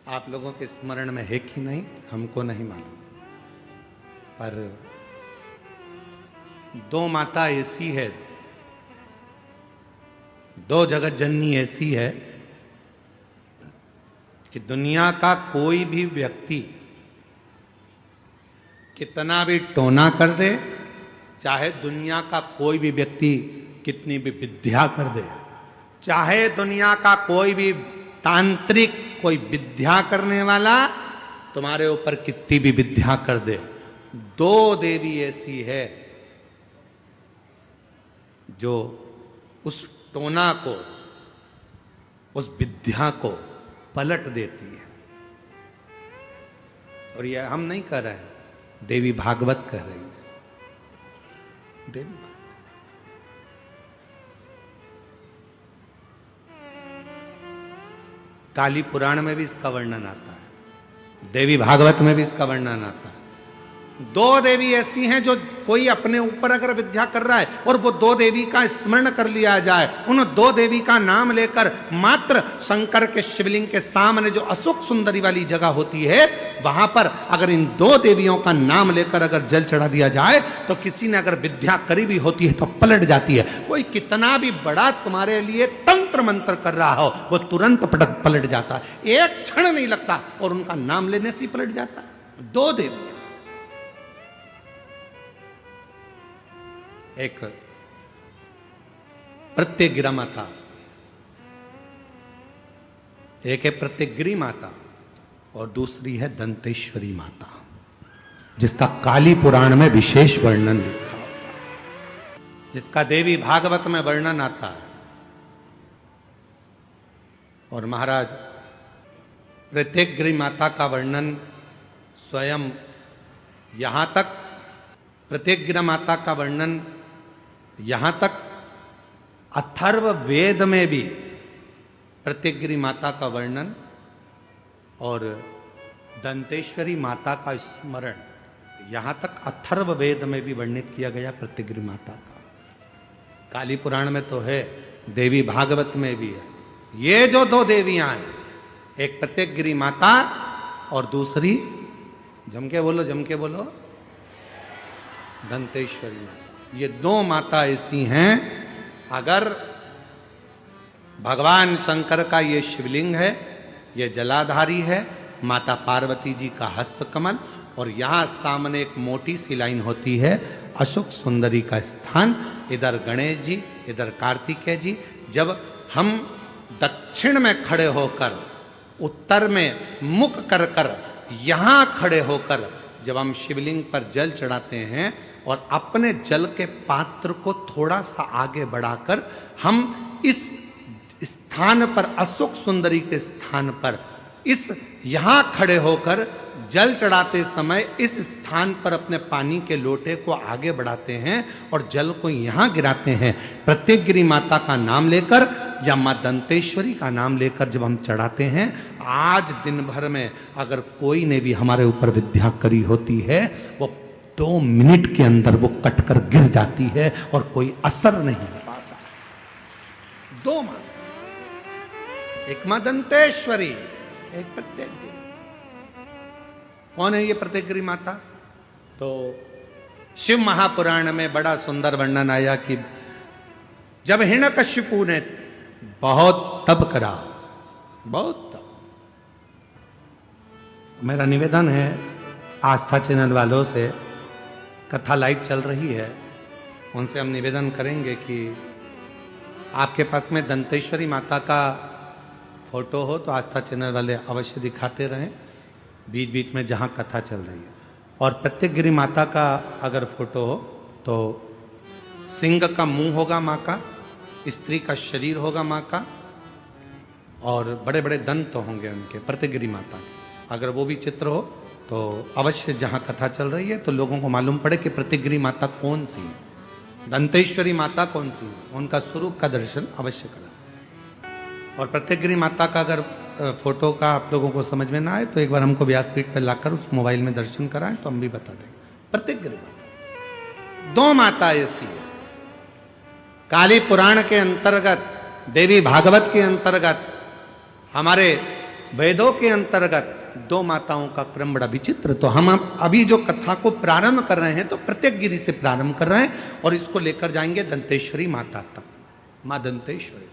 आप लोगों के स्मरण में है कि नहीं हमको नहीं मालूम, पर दो माता ऐसी है, दो जगत जननी ऐसी है कि दुनिया का कोई भी व्यक्ति कितना भी टोना कर दे, चाहे दुनिया का कोई भी व्यक्ति कितनी भी विद्या कर दे, चाहे दुनिया का कोई भी तांत्रिक कोई विद्या करने वाला तुम्हारे ऊपर कितनी भी विद्या कर दे, दो देवी ऐसी है जो उस टोना को, उस विद्या को पलट देती है। और यह हम नहीं कह रहे हैं, देवी भागवत कह रही है। देवी भागवत काली पुराण में भी इसका वर्णन आता है, देवी भागवत में भी इसका वर्णन आता है। दो देवी ऐसी हैं जो कोई अपने ऊपर अगर विद्या कर रहा है और वो दो देवी का स्मरण कर लिया जाए, उन दो देवी का नाम लेकर मात्र शंकर के शिवलिंग के सामने जो अशोक सुंदरी वाली जगह होती है, वहां पर अगर इन दो देवियों का नाम लेकर अगर जल चढ़ा दिया जाए तो किसी ने अगर विद्या करी भी होती है तो पलट जाती है। कोई कितना भी बड़ा तुम्हारे लिए तंत्र मंत्र कर रहा हो, वो तुरंत पलट जाता है, एक क्षण नहीं लगता और उनका नाम लेने से ही पलट जाता है। दो देवी, एक प्रत्यगिरा माता, एक है प्रत्यगिरी माता और दूसरी है दंतेश्वरी माता, जिसका काली पुराण में विशेष वर्णन लिखा होता है, जिसका देवी भागवत में वर्णन आता है। और महाराज प्रत्यगिरी माता का वर्णन स्वयं यहां तक, प्रत्यगिरा माता का वर्णन यहां तक अथर्व वेद में भी प्रत्यगिरी माता का वर्णन और दंतेश्वरी माता का स्मरण यहां तक अथर्व वेद में भी वर्णित किया गया प्रत्यगिरी माता का। काली पुराण में तो है, देवी भागवत में भी है। ये जो दो देवियां हैं, एक प्रत्यगिरी माता और दूसरी, जम के बोलो, दंतेश्वरी माता। ये दो माता ऐसी हैं, अगर भगवान शंकर का ये शिवलिंग है, ये जलाधारी है, माता पार्वती जी का हस्तकमल, और यहां सामने एक मोटी सी लाइन होती है अशोक सुंदरी का स्थान, इधर गणेश जी, इधर कार्तिकेय जी। जब हम दक्षिण में खड़े होकर, उत्तर में मुख कर कर यहां खड़े होकर जब हम शिवलिंग पर जल चढ़ाते हैं और अपने जल के पात्र को थोड़ा सा आगे बढ़ाकर हम इस स्थान पर, अशोक सुंदरी के स्थान पर, इस यहां खड़े होकर जल चढ़ाते समय इस स्थान पर अपने पानी के लोटे को आगे बढ़ाते हैं और जल को यहां गिराते हैं। प्रत्यगिरी माता का नाम लेकर या मां दंतेश्वरी का नाम लेकर जब हम चढ़ाते हैं, आज दिन भर में अगर कोई ने भी हमारे ऊपर विद्या करी होती है, वो 2 मिनट के अंदर वो कटकर गिर जाती है और कोई असर नहीं हो पाता। दो मां, एक मां दंतेश्वरी, एक प्रत्यगिरी। कौन है ये प्रत्यगिरी माता? तो शिव महापुराण में बड़ा सुंदर वर्णन आया कि जब हिरण्यकशिपु ने बहुत तप करा, बहुत तप। मेरा निवेदन है आस्था चैनल वालों से, कथा लाइव चल रही है, उनसे हम निवेदन करेंगे कि आपके पास में दंतेश्वरी माता का फोटो हो तो आस्था चैनल वाले अवश्य दिखाते रहें बीच बीच में जहां कथा चल रही है। और प्रत्यगिरी माता का अगर फोटो हो तो सिंह का मुंह होगा माँ का, स्त्री का शरीर होगा माँ का, और बड़े बड़े दंत होंगे उनके, प्रत्यगिरी माता के। अगर वो भी चित्र हो तो अवश्य जहां कथा चल रही है तो लोगों को मालूम पड़े कि प्रत्यगिरी माता कौन सी है, दंतेश्वरी माता कौन सी है, उनका स्वरूप का दर्शन अवश्य करें। और प्रत्यगिरी माता का अगर फोटो का आप लोगों को समझ में ना आए तो एक बार हमको व्यासपीठ पर लाकर उस मोबाइल में दर्शन कराएं तो हम भी बता देंगे। प्रत्यगिरी माता, दो माता ऐसी है। काली पुराण के अंतर्गत, देवी भागवत के अंतर्गत हमारे वेदों के अंतर्गत दो माताओं का क्रम बड़ा विचित्र। तो हम अभी जो कथा को प्रारंभ कर रहे हैं तो प्रत्येक गिरि से प्रारंभ कर रहे हैं और इसको लेकर जाएंगे दंतेश्वरी माता तक। मां दंतेश्वरी।